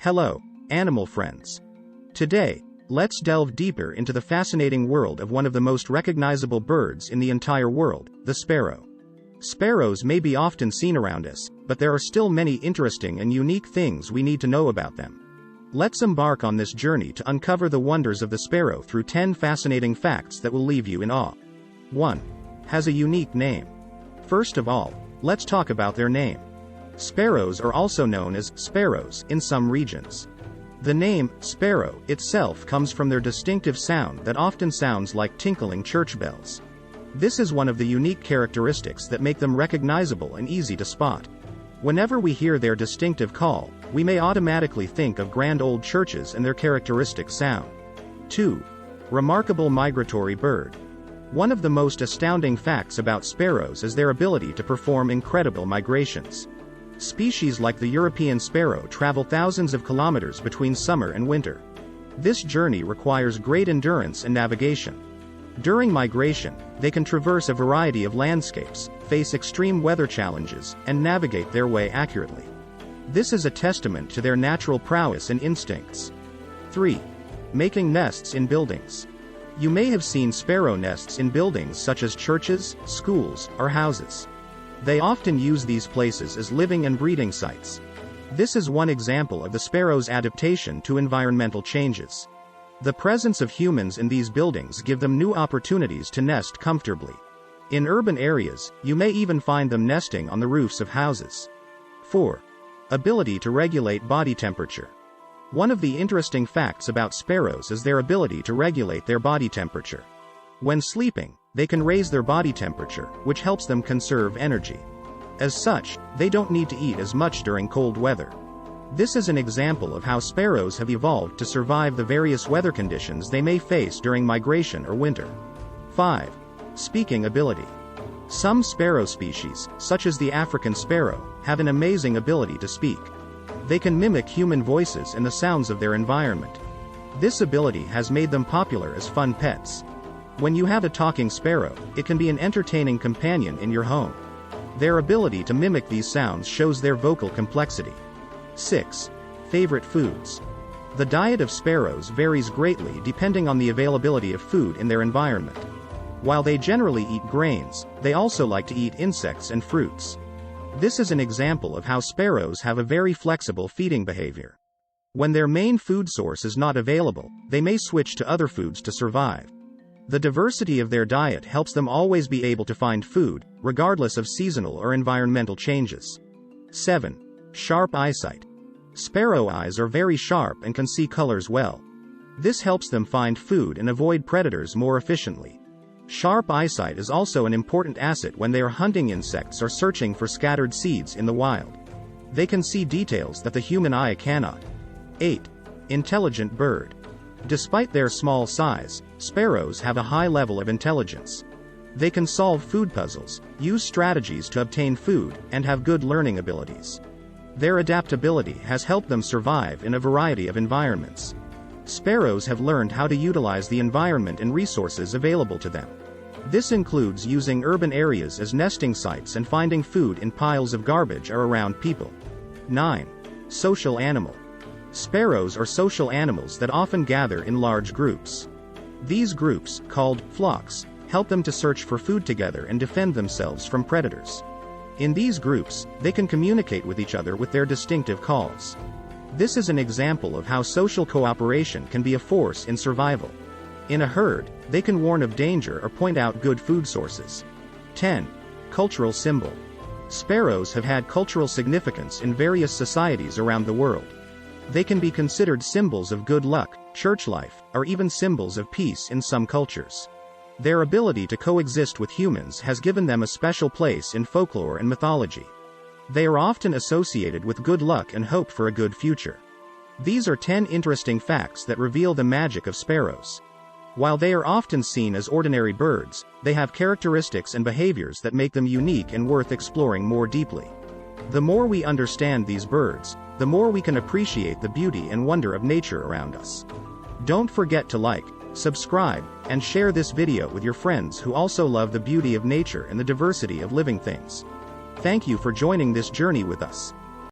Hello, animal friends. Today, let's delve deeper into the fascinating world of one of the most recognizable birds in the entire world, the sparrow. Sparrows may be often seen around us, but there are still many interesting and unique things we need to know about them. Let's embark on this journey to uncover the wonders of the sparrow through 10 fascinating facts that will leave you in awe. 1. Has a unique name. First of all, let's talk about their name. Sparrows are also known as sparrows in some regions. The name, sparrow, itself comes from their distinctive sound that often sounds like tinkling church bells. This is one of the unique characteristics that make them recognizable and easy to spot. Whenever we hear their distinctive call, we may automatically think of grand old churches and their characteristic sound. 2. Remarkable migratory bird. One of the most astounding facts about sparrows is their ability to perform incredible migrations. Species like the European sparrow travel thousands of kilometers between summer and winter. This journey requires great endurance and navigation. During migration, they can traverse a variety of landscapes, face extreme weather challenges, and navigate their way accurately. This is a testament to their natural prowess and instincts. 3. Making nests in buildings. You may have seen sparrow nests in buildings such as churches, schools, or houses. They often use these places as living and breeding sites. This is one example of the sparrow's adaptation to environmental changes. The presence of humans in these buildings give them new opportunities to nest comfortably. In urban areas, you may even find them nesting on the roofs of houses. 4. Ability to regulate body temperature. One of the interesting facts about sparrows is their ability to regulate their body temperature. When sleeping, they can raise their body temperature, which helps them conserve energy. As such, they don't need to eat as much during cold weather. This is an example of how sparrows have evolved to survive the various weather conditions they may face during migration or winter. 5. Speaking ability. Some sparrow species, such as the African sparrow, have an amazing ability to speak. They can mimic human voices and the sounds of their environment. This ability has made them popular as fun pets. When you have a talking sparrow, it can be an entertaining companion in your home. Their ability to mimic these sounds shows their vocal complexity. 6. Favorite foods. The diet of sparrows varies greatly depending on the availability of food in their environment. While they generally eat grains, they also like to eat insects and fruits. This is an example of how sparrows have a very flexible feeding behavior. When their main food source is not available, they may switch to other foods to survive. The diversity of their diet helps them always be able to find food, regardless of seasonal or environmental changes. 7. Sharp eyesight. Sparrow eyes are very sharp and can see colors well. This helps them find food and avoid predators more efficiently. Sharp eyesight is also an important asset when they are hunting insects or searching for scattered seeds in the wild. They can see details that the human eye cannot. 8. Intelligent bird. Despite their small size, sparrows have a high level of intelligence. They can solve food puzzles, use strategies to obtain food, and have good learning abilities. Their adaptability has helped them survive in a variety of environments. Sparrows have learned how to utilize the environment and resources available to them. This includes using urban areas as nesting sites and finding food in piles of garbage or around people. 9. Social animal. Sparrows are social animals that often gather in large groups. These groups, called flocks, help them to search for food together and defend themselves from predators. In these groups, they can communicate with each other with their distinctive calls. This is an example of how social cooperation can be a force in survival. In a herd, they can warn of danger or point out good food sources. 10. Cultural symbol. Sparrows have had cultural significance in various societies around the world. They can be considered symbols of good luck, church life, or even symbols of peace in some cultures. Their ability to coexist with humans has given them a special place in folklore and mythology. They are often associated with good luck and hope for a good future. These are 10 interesting facts that reveal the magic of sparrows. While they are often seen as ordinary birds, they have characteristics and behaviors that make them unique and worth exploring more deeply. The more we understand these birds, the more we can appreciate the beauty and wonder of nature around us. Don't forget to like, subscribe, and share this video with your friends who also love the beauty of nature and the diversity of living things. Thank you for joining this journey with us.